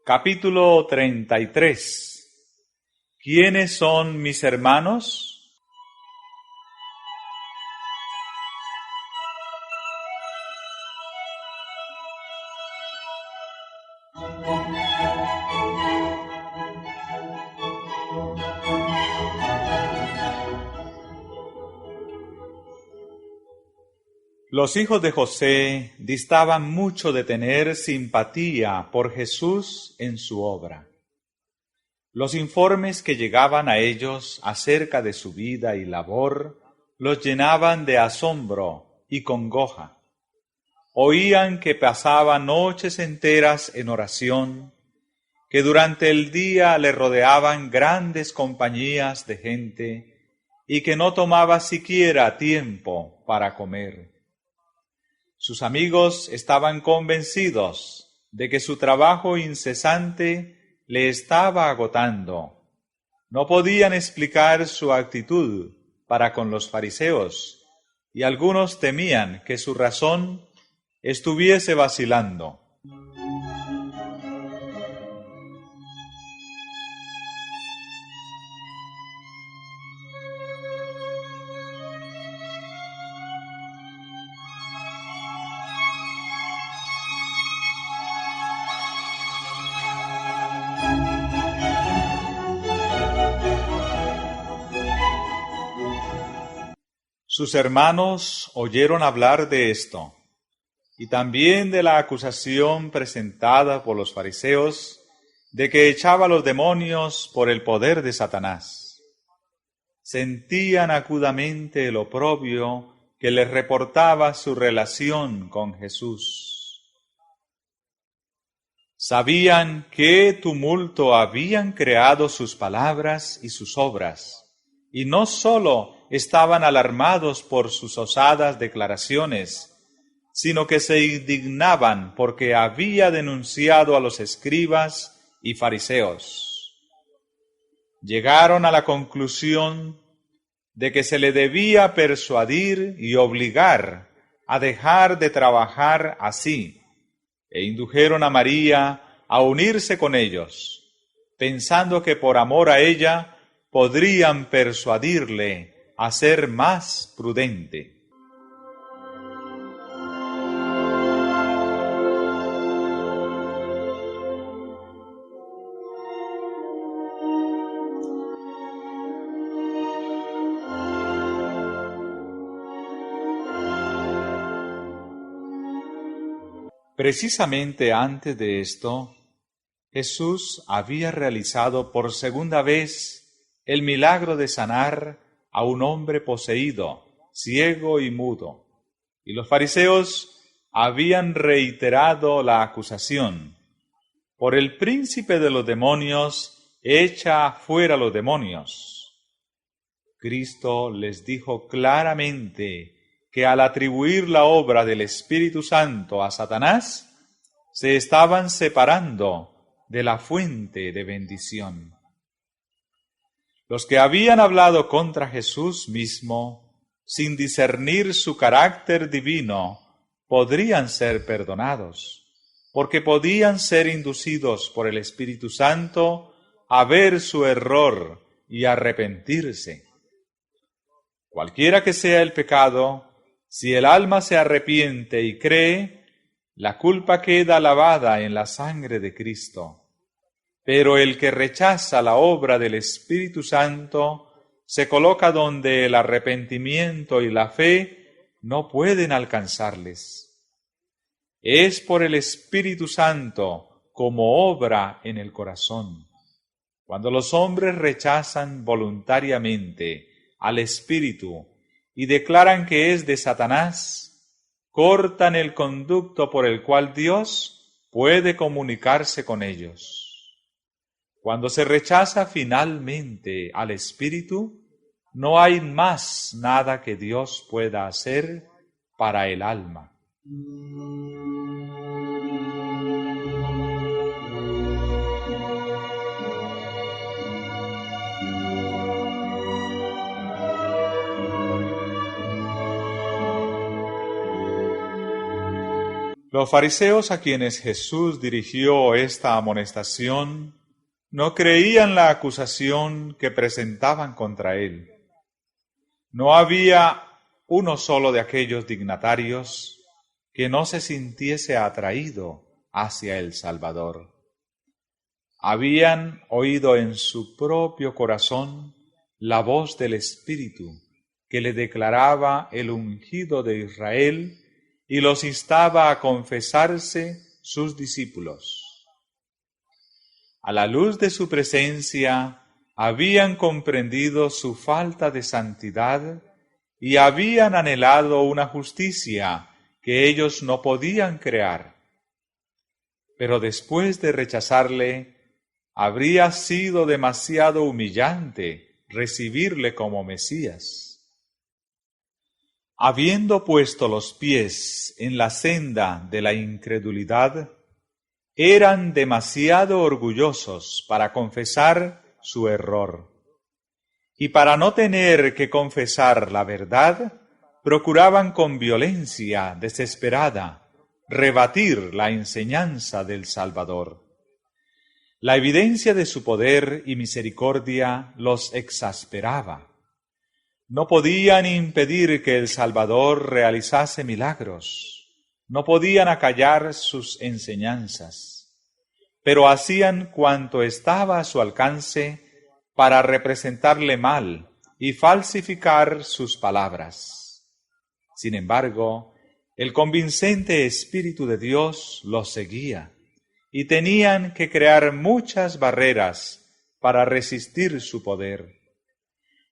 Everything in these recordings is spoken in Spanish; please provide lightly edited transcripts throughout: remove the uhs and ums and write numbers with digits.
Capítulo 33. ¿Quiénes son mis hermanos? Los hijos de José distaban mucho de tener simpatía por Jesús en su obra. Los informes que llegaban a ellos acerca de su vida y labor los llenaban de asombro y congoja. Oían que pasaba noches enteras en oración, que durante el día le rodeaban grandes compañías de gente y que no tomaba siquiera tiempo para comer. Sus amigos estaban convencidos de que su trabajo incesante le estaba agotando. No podían explicar su actitud para con los fariseos, y algunos temían que su razón estuviese vacilando. Sus hermanos oyeron hablar de esto, y también de la acusación presentada por los fariseos de que echaba a los demonios por el poder de Satanás. Sentían acudamente el oprobio que les reportaba su relación con Jesús. Sabían qué tumulto habían creado sus palabras y sus obras, y no sólo estaban alarmados por sus osadas declaraciones, sino que se indignaban porque había denunciado a los escribas y fariseos. Llegaron a la conclusión de que se le debía persuadir y obligar a dejar de trabajar así, e indujeron a María a unirse con ellos, pensando que por amor a ella podrían persuadirle a ser más prudente. Precisamente antes de esto, Jesús había realizado por segunda vez el milagro de sanar a un hombre poseído, ciego y mudo, y los fariseos habían reiterado la acusación: por el príncipe de los demonios, echa fuera los demonios. Cristo les dijo claramente que al atribuir la obra del Espíritu Santo a Satanás, se estaban separando de la fuente de bendición. Los que habían hablado contra Jesús mismo, sin discernir su carácter divino, podrían ser perdonados, porque podían ser inducidos por el Espíritu Santo a ver su error y arrepentirse. Cualquiera que sea el pecado, si el alma se arrepiente y cree, la culpa queda lavada en la sangre de Cristo. Pero el que rechaza la obra del Espíritu Santo se coloca donde el arrepentimiento y la fe no pueden alcanzarles. Es por el Espíritu Santo como obra en el corazón. Cuando los hombres rechazan voluntariamente al Espíritu y declaran que es de Satanás, cortan el conducto por el cual Dios puede comunicarse con ellos. Cuando se rechaza finalmente al Espíritu, no hay más nada que Dios pueda hacer para el alma. Los fariseos a quienes Jesús dirigió esta amonestación no creían la acusación que presentaban contra él. No había uno solo de aquellos dignatarios que no se sintiese atraído hacia el Salvador. Habían oído en su propio corazón la voz del Espíritu que le declaraba el ungido de Israel y los instaba a confesarse sus discípulos. A la luz de su presencia habían comprendido su falta de santidad y habían anhelado una justicia que ellos no podían crear. Pero después de rechazarle, habría sido demasiado humillante recibirle como Mesías. Habiendo puesto los pies en la senda de la incredulidad, eran demasiado orgullosos para confesar su error. Y para no tener que confesar la verdad, procuraban con violencia desesperada rebatir la enseñanza del Salvador. La evidencia de su poder y misericordia los exasperaba. No podían impedir que el Salvador realizase milagros, no podían acallar sus enseñanzas, pero hacían cuanto estaba a su alcance para representarle mal y falsificar sus palabras. Sin embargo, el convincente Espíritu de Dios los seguía y tenían que crear muchas barreras para resistir su poder.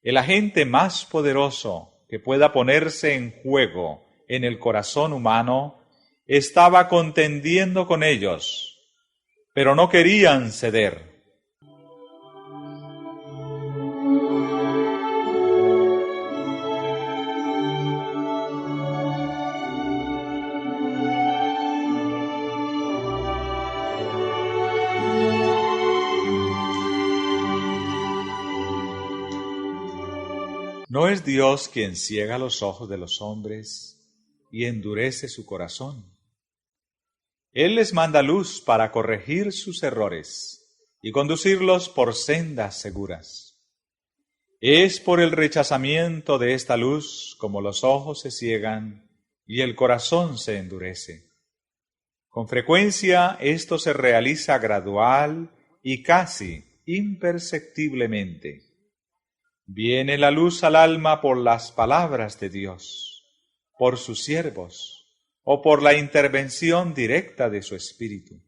El agente más poderoso que pueda ponerse en juego en el corazón humano estaba contendiendo con ellos, pero no querían ceder. ¿No es Dios quien ciega los ojos de los hombres y endurece su corazón? Él les manda luz para corregir sus errores y conducirlos por sendas seguras. Es por el rechazamiento de esta luz como los ojos se ciegan y el corazón se endurece. Con frecuencia esto se realiza gradual y casi imperceptiblemente. Viene la luz al alma por las palabras de Dios, por sus siervos, o por la intervención directa de su Espíritu.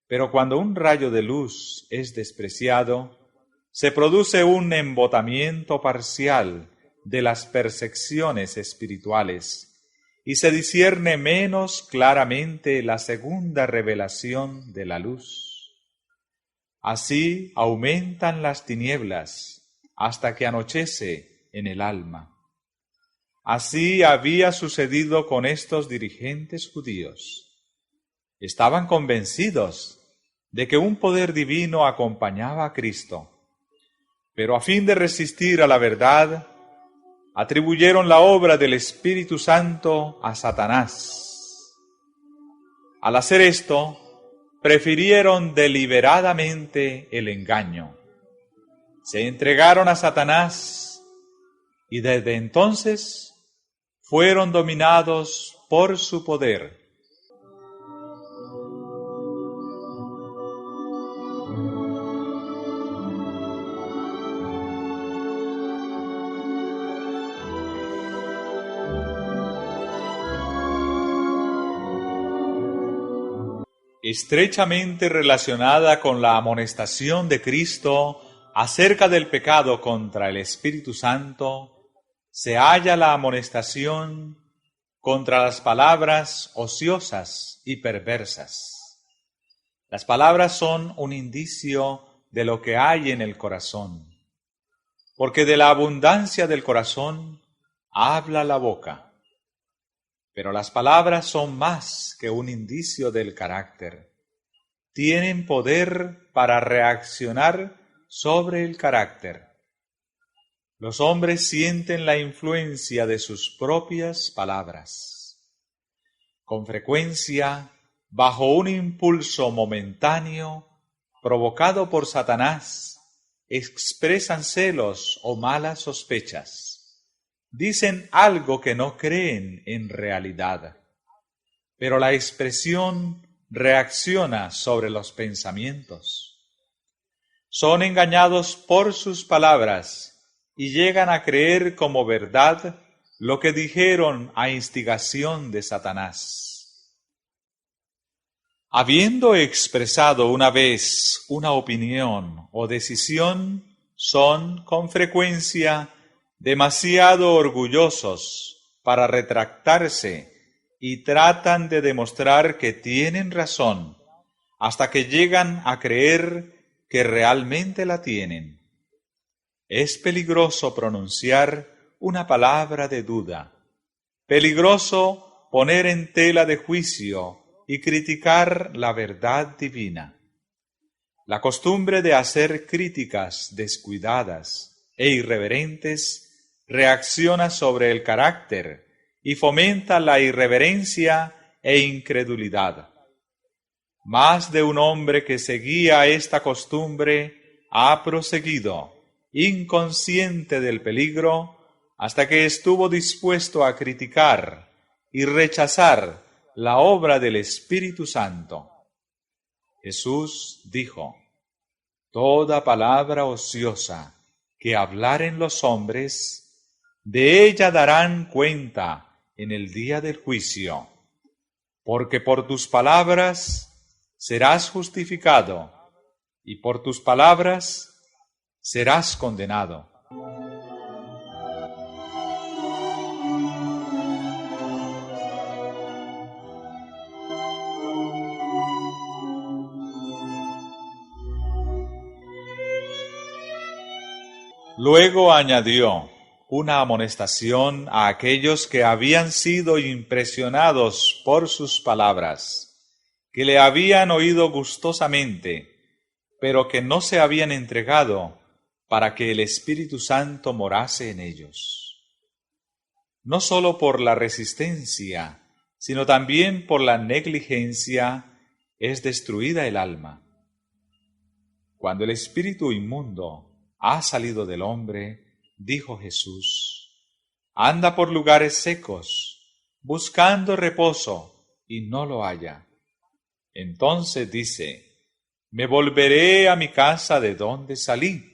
Pero cuando un rayo de luz es despreciado, se produce un embotamiento parcial de las percepciones espirituales y se discierne menos claramente la segunda revelación de la luz. Así aumentan las tinieblas hasta que anochece en el alma. Así había sucedido con estos dirigentes judíos. Estaban convencidos de que un poder divino acompañaba a Cristo, pero a fin de resistir a la verdad, atribuyeron la obra del Espíritu Santo a Satanás. Al hacer esto, prefirieron deliberadamente el engaño. Se entregaron a Satanás y desde entonces fueron dominados por su poder. Estrechamente relacionada con la amonestación de Cristo acerca del pecado contra el Espíritu Santo, se halla la amonestación contra las palabras ociosas y perversas. Las palabras son un indicio de lo que hay en el corazón, porque de la abundancia del corazón habla la boca. Pero las palabras son más que un indicio del carácter. Tienen poder para reaccionar sobre el carácter. Los hombres sienten la influencia de sus propias palabras. Con frecuencia, bajo un impulso momentáneo, provocado por Satanás, expresan celos o malas sospechas. Dicen algo que no creen en realidad, pero la expresión reacciona sobre los pensamientos. Son engañados por sus palabras y llegan a creer como verdad lo que dijeron a instigación de Satanás. Habiendo expresado una vez una opinión o decisión, son con frecuencia demasiado orgullosos para retractarse y tratan de demostrar que tienen razón hasta que llegan a creer que realmente la tienen. Es peligroso pronunciar una palabra de duda, peligroso poner en tela de juicio y criticar la verdad divina. La costumbre de hacer críticas descuidadas e irreverentes reacciona sobre el carácter y fomenta la irreverencia e incredulidad. Más de un hombre que seguía esta costumbre ha proseguido, inconsciente del peligro, hasta que estuvo dispuesto a criticar y rechazar la obra del Espíritu Santo. Jesús dijo: «Toda palabra ociosa que hablaren los hombres, de ella darán cuenta en el día del juicio, porque por tus palabras serás justificado, y por tus palabras serás condenado». Luego añadió una amonestación a aquellos que habían sido impresionados por sus palabras, que le habían oído gustosamente, pero que no se habían entregado para que el Espíritu Santo morase en ellos. No sólo por la resistencia, sino también por la negligencia es destruida el alma. Cuando el espíritu inmundo ha salido del hombre, dijo Jesús, anda por lugares secos, buscando reposo, y no lo halla. Entonces dice: me volveré a mi casa de donde salí.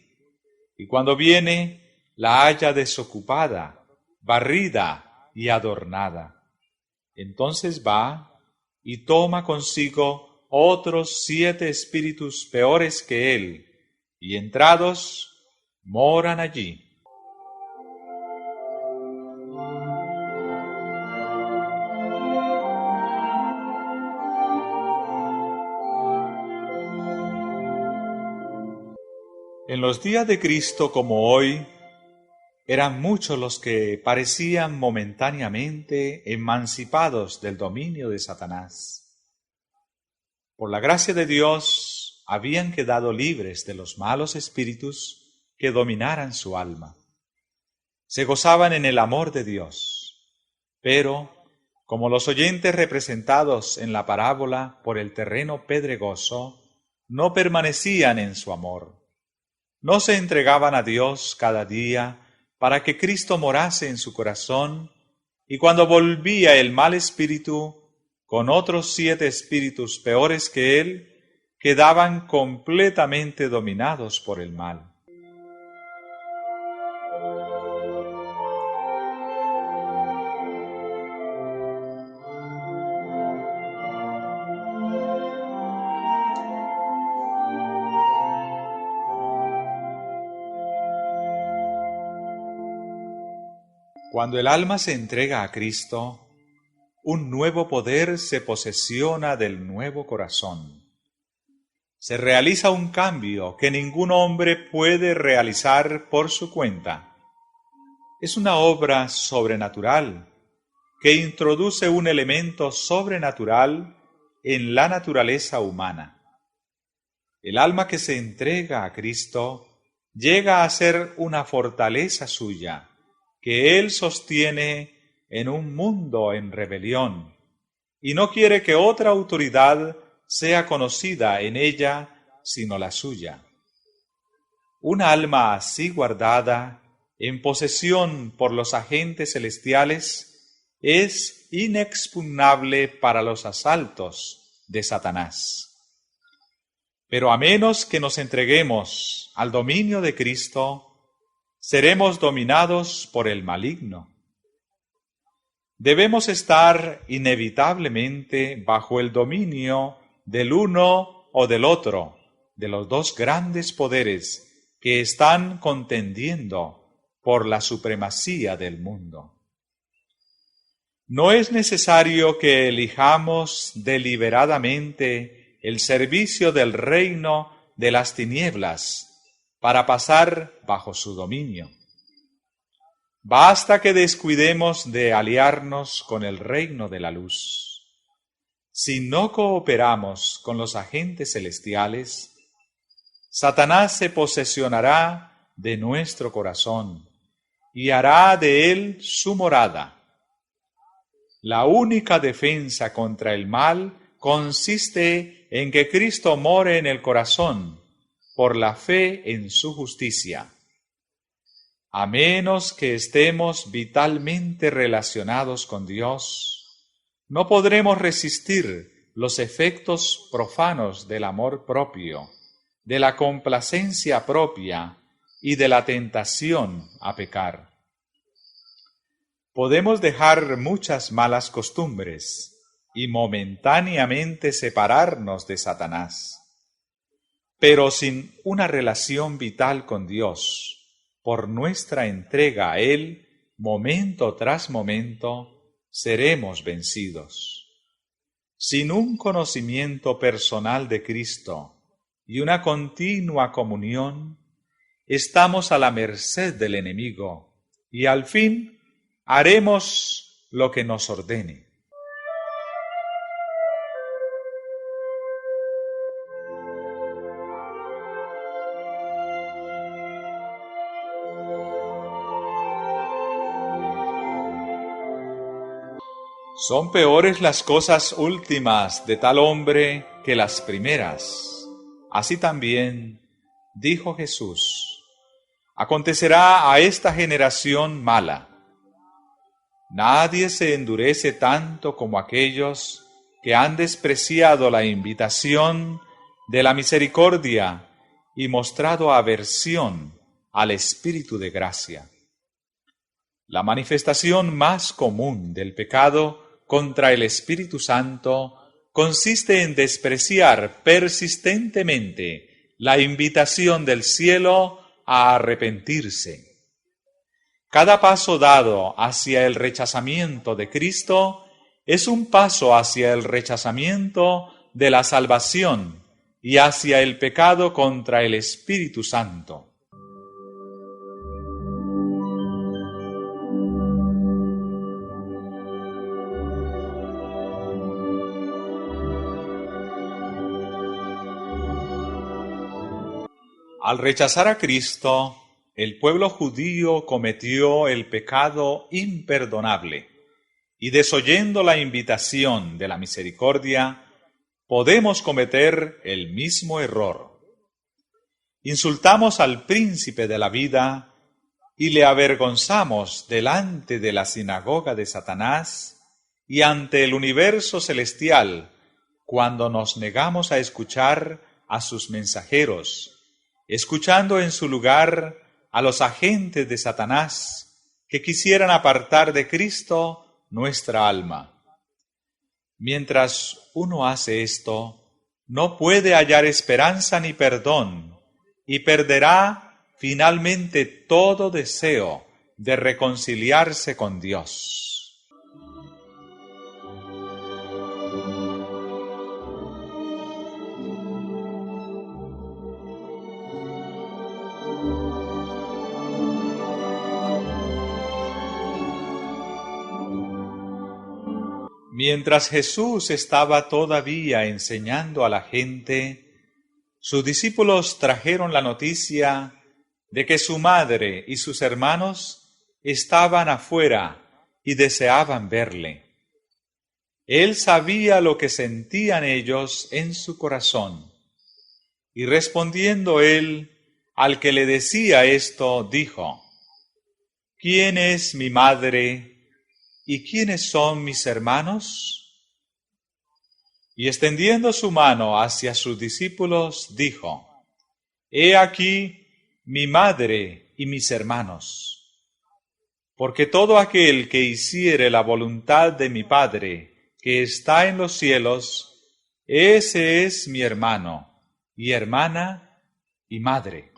Y cuando viene, la halla desocupada, barrida y adornada. Entonces va y toma consigo otros 7 espíritus peores que él, y entrados, moran allí. En los días de Cristo como hoy, eran muchos los que parecían momentáneamente emancipados del dominio de Satanás. Por la gracia de Dios, habían quedado libres de los malos espíritus que dominaran su alma. Se gozaban en el amor de Dios, pero, como los oyentes representados en la parábola por el terreno pedregoso, no permanecían en su amor. No se entregaban a Dios cada día para que Cristo morase en su corazón, y cuando volvía el mal espíritu, con otros 7 espíritus peores que él, quedaban completamente dominados por el mal. Cuando el alma se entrega a Cristo, un nuevo poder se posesiona del nuevo corazón. Se realiza un cambio que ningún hombre puede realizar por su cuenta. Es una obra sobrenatural que introduce un elemento sobrenatural en la naturaleza humana. El alma que se entrega a Cristo llega a ser una fortaleza suya, que Él sostiene en un mundo en rebelión, y no quiere que otra autoridad sea conocida en ella sino la suya. Una alma así guardada, en posesión por los agentes celestiales, es inexpugnable para los asaltos de Satanás. Pero a menos que nos entreguemos al dominio de Cristo, seremos dominados por el maligno. Debemos estar inevitablemente bajo el dominio del uno o del otro, de los dos grandes poderes que están contendiendo por la supremacía del mundo. No es necesario que elijamos deliberadamente el servicio del reino de las tinieblas para pasar bajo su dominio. Basta que descuidemos de aliarnos con el reino de la luz. Si no cooperamos con los agentes celestiales, Satanás se posesionará de nuestro corazón y hará de él su morada. La única defensa contra el mal consiste en que Cristo more en el corazón por la fe en su justicia. A menos que estemos vitalmente relacionados con Dios, no podremos resistir los efectos profanos del amor propio, de la complacencia propia y de la tentación a pecar. Podemos dejar muchas malas costumbres y momentáneamente separarnos de Satanás, pero sin una relación vital con Dios, por nuestra entrega a Él, momento tras momento, seremos vencidos. Sin un conocimiento personal de Cristo y una continua comunión, estamos a la merced del enemigo y al fin haremos lo que nos ordene. Son peores las cosas últimas de tal hombre que las primeras. Así también dijo Jesús: acontecerá a esta generación mala. Nadie se endurece tanto como aquellos que han despreciado la invitación de la misericordia y mostrado aversión al Espíritu de gracia. La manifestación más común del pecado contra el Espíritu Santo consiste en despreciar persistentemente la invitación del cielo a arrepentirse. Cada paso dado hacia el rechazamiento de Cristo es un paso hacia el rechazamiento de la salvación y hacia el pecado contra el Espíritu Santo. Al rechazar a Cristo, el pueblo judío cometió el pecado imperdonable, y desoyendo la invitación de la misericordia, podemos cometer el mismo error. Insultamos al príncipe de la vida y le avergonzamos delante de la sinagoga de Satanás y ante el universo celestial cuando nos negamos a escuchar a sus mensajeros, escuchando en su lugar a los agentes de Satanás que quisieran apartar de Cristo nuestra alma. Mientras uno hace esto, no puede hallar esperanza ni perdón y perderá finalmente todo deseo de reconciliarse con Dios. Mientras Jesús estaba todavía enseñando a la gente, sus discípulos trajeron la noticia de que su madre y sus hermanos estaban afuera y deseaban verle. Él sabía lo que sentían ellos en su corazón. Y respondiendo él al que le decía esto, dijo: ¿Quién es mi madre y quiénes son mis hermanos? Y extendiendo su mano hacia sus discípulos, dijo: He aquí mi madre y mis hermanos. Porque todo aquel que hiciere la voluntad de mi Padre, que está en los cielos, ese es mi hermano, y hermana, y madre.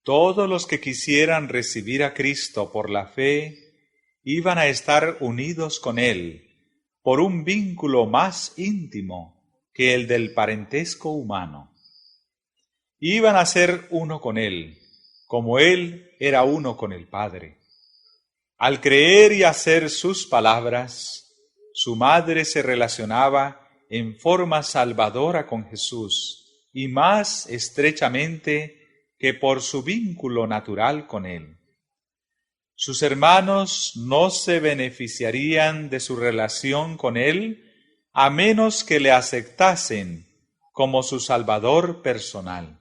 Todos los que quisieran recibir a Cristo por la fe iban a estar unidos con Él por un vínculo más íntimo que el del parentesco humano. Iban a ser uno con Él, como Él era uno con el Padre. Al creer y hacer sus palabras, su madre se relacionaba en forma salvadora con Jesús y más estrechamente que por su vínculo natural con Él. Sus hermanos no se beneficiarían de su relación con Él a menos que le aceptasen como su Salvador personal.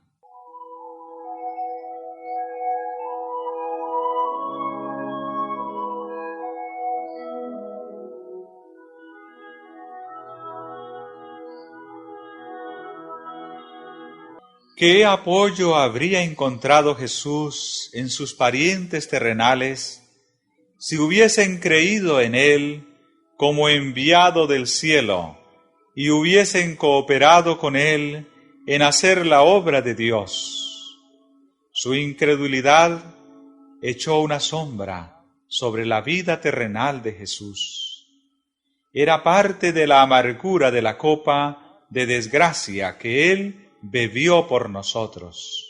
¿Qué apoyo habría encontrado Jesús en sus parientes terrenales si hubiesen creído en Él como enviado del cielo y hubiesen cooperado con Él en hacer la obra de Dios? Su incredulidad echó una sombra sobre la vida terrenal de Jesús. Era parte de la amargura de la copa de desgracia que Él bebió por nosotros.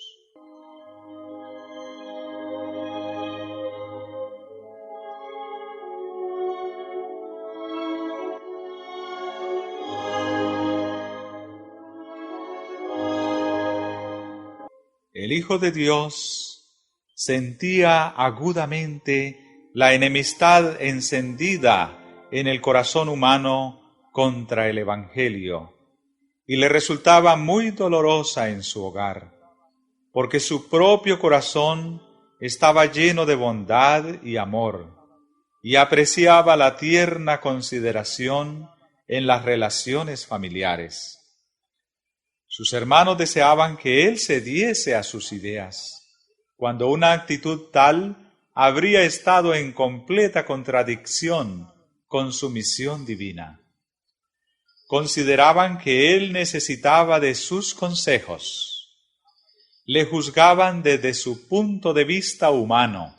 El Hijo de Dios sentía agudamente la enemistad encendida en el corazón humano contra el Evangelio, y le resultaba muy dolorosa en su hogar, porque su propio corazón estaba lleno de bondad y amor, y apreciaba la tierna consideración en las relaciones familiares. Sus hermanos deseaban que él cediese a sus ideas, cuando una actitud tal habría estado en completa contradicción con su misión divina. Consideraban que él necesitaba de sus consejos. Le juzgaban desde su punto de vista humano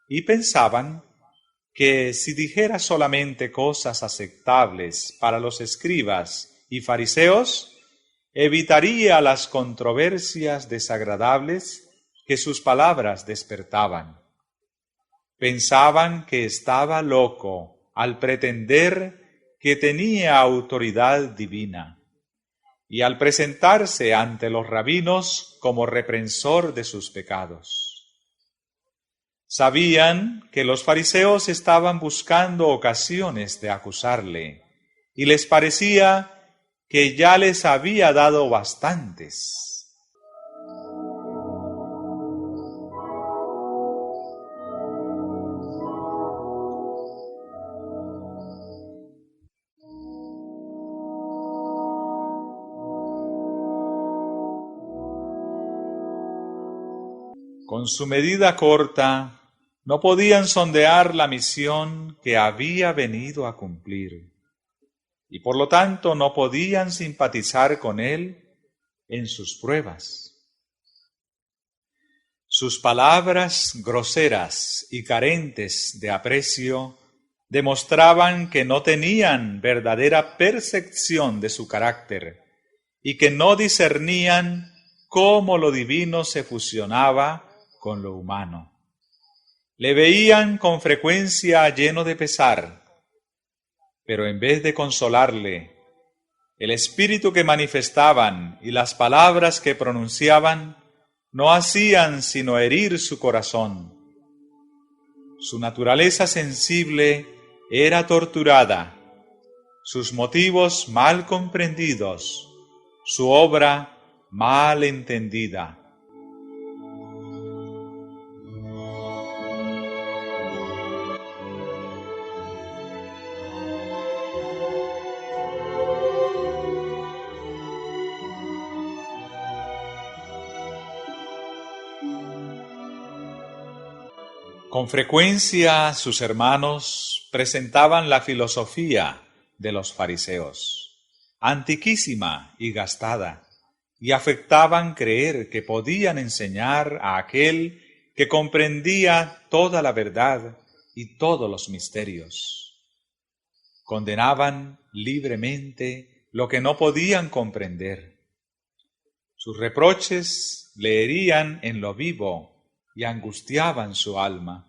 y pensaban que si dijera solamente cosas aceptables para los escribas y fariseos, evitaría las controversias desagradables que sus palabras despertaban. Pensaban que estaba loco al pretender que tenía autoridad divina, y al presentarse ante los rabinos como reprensor de sus pecados. Sabían que los fariseos estaban buscando ocasiones de acusarle, y les parecía que ya les había dado bastantes. Con su medida corta, no podían sondear la misión que había venido a cumplir, y por lo tanto no podían simpatizar con él en sus pruebas. Sus palabras groseras y carentes de aprecio demostraban que no tenían verdadera percepción de su carácter y que no discernían cómo lo divino se fusionaba con lo humano. Le veían con frecuencia lleno de pesar, Pero en vez de consolarle, el espíritu que manifestaban y las palabras que pronunciaban no hacían sino herir su corazón. Su naturaleza sensible era torturada, sus motivos mal comprendidos, su obra mal entendida. Con frecuencia sus hermanos presentaban la filosofía de los fariseos, antiquísima y gastada, y afectaban creer que podían enseñar a aquel que comprendía toda la verdad y todos los misterios. Condenaban libremente lo que no podían comprender. Sus reproches le herían en lo vivo y angustiaban su alma.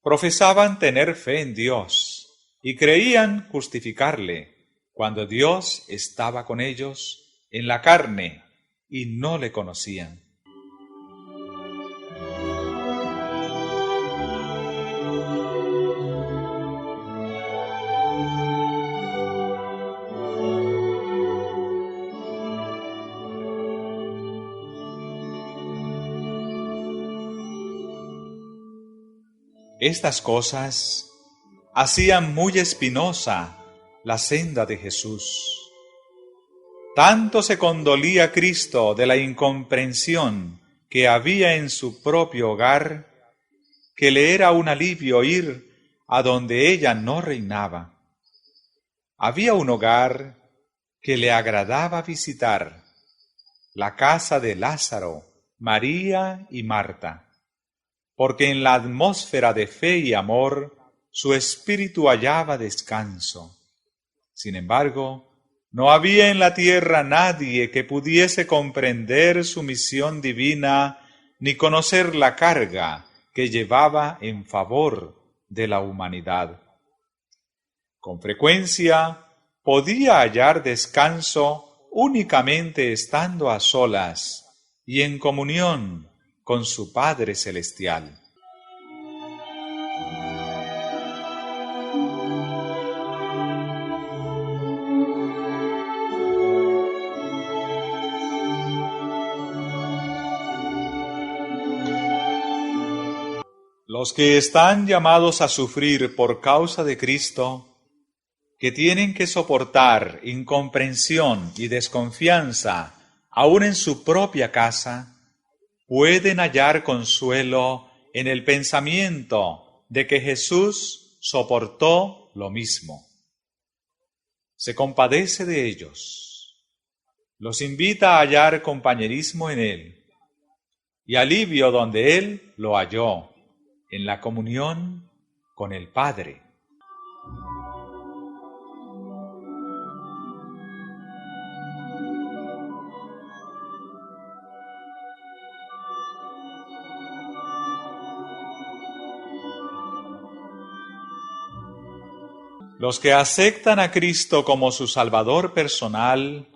Profesaban tener fe en Dios y creían justificarle cuando Dios estaba con ellos en la carne y no le conocían. Estas cosas hacían muy espinosa la senda de Jesús. Tanto se condolía Cristo de la incomprensión que había en su propio hogar, que le era un alivio ir a donde ella no reinaba. Había un hogar que le agradaba visitar, la casa de Lázaro, María y Marta, porque en la atmósfera de fe y amor su espíritu hallaba descanso. Sin embargo, no había en la tierra nadie que pudiese comprender su misión divina ni conocer la carga que llevaba en favor de la humanidad. Con frecuencia podía hallar descanso únicamente estando a solas y en comunión con su Padre Celestial. Los que están llamados a sufrir por causa de Cristo, que tienen que soportar incomprensión y desconfianza aún en su propia casa, pueden hallar consuelo en el pensamiento de que Jesús soportó lo mismo. Se compadece de ellos, los invita a hallar compañerismo en Él y alivio donde Él lo halló, en la comunión con el Padre. Los que aceptan a Cristo como su Salvador personal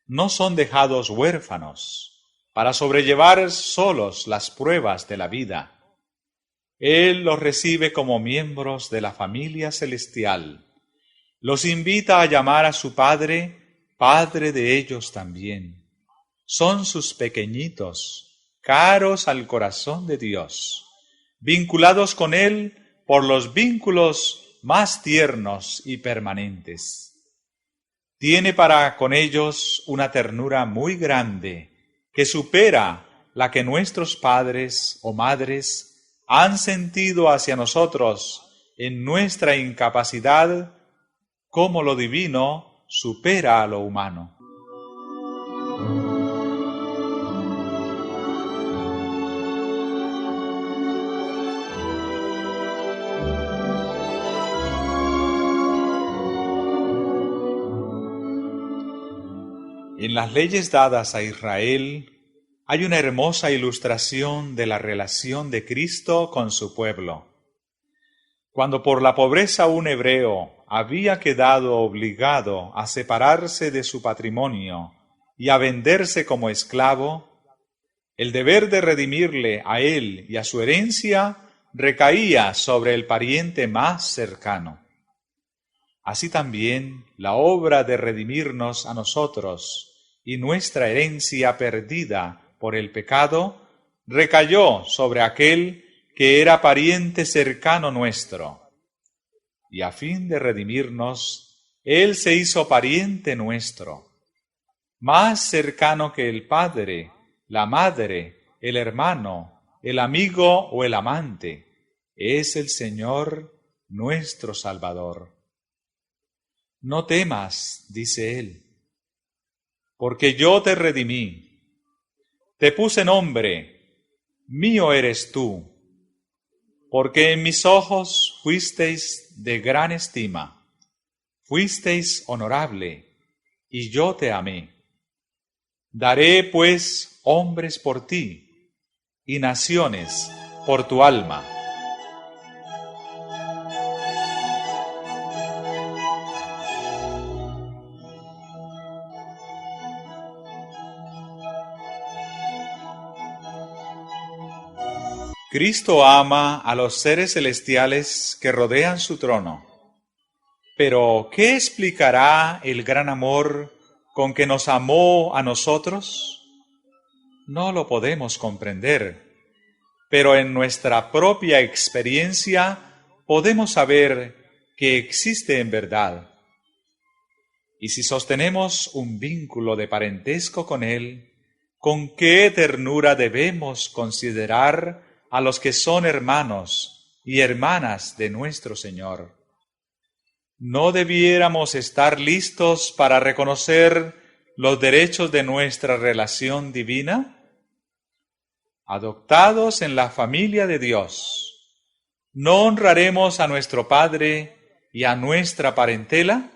no son dejados huérfanos para sobrellevar solos las pruebas de la vida. Él los recibe como miembros de la familia celestial. Los invita a llamar a su Padre, Padre de ellos también. Son sus pequeñitos, caros al corazón de Dios, vinculados con Él por los vínculos más tiernos y permanentes. Tiene para con ellos una ternura muy grande que supera la que nuestros padres o madres han sentido hacia nosotros en nuestra incapacidad, como lo divino supera a lo humano. En las leyes dadas a Israel hay una hermosa ilustración de la relación de Cristo con su pueblo. Cuando por la pobreza un hebreo había quedado obligado a separarse de su patrimonio y a venderse como esclavo, el deber de redimirle a él y a su herencia recaía sobre el pariente más cercano. Así también la obra de redimirnos a nosotros y nuestra herencia perdida por el pecado recayó sobre aquel que era pariente cercano nuestro. Y a fin de redimirnos, Él se hizo pariente nuestro, más cercano que el padre, la madre, el hermano, el amigo o el amante. Es el Señor nuestro Salvador. No temas, dice Él, porque yo te redimí. Te puse nombre, mío eres tú, porque en mis ojos fuisteis de gran estima, fuisteis honorable, y yo te amé. Daré, pues, hombres por ti, y naciones por tu alma. Cristo ama a los seres celestiales que rodean su trono. Pero, ¿qué explicará el gran amor con que nos amó a nosotros? No lo podemos comprender, pero en nuestra propia experiencia podemos saber que existe en verdad. Y si sostenemos un vínculo de parentesco con Él, ¿con qué ternura debemos considerar a los que son hermanos y hermanas de nuestro Señor? ¿No debiéramos estar listos para reconocer los derechos de nuestra relación divina? Adoptados en la familia de Dios, ¿no honraremos a nuestro Padre y a nuestra parentela?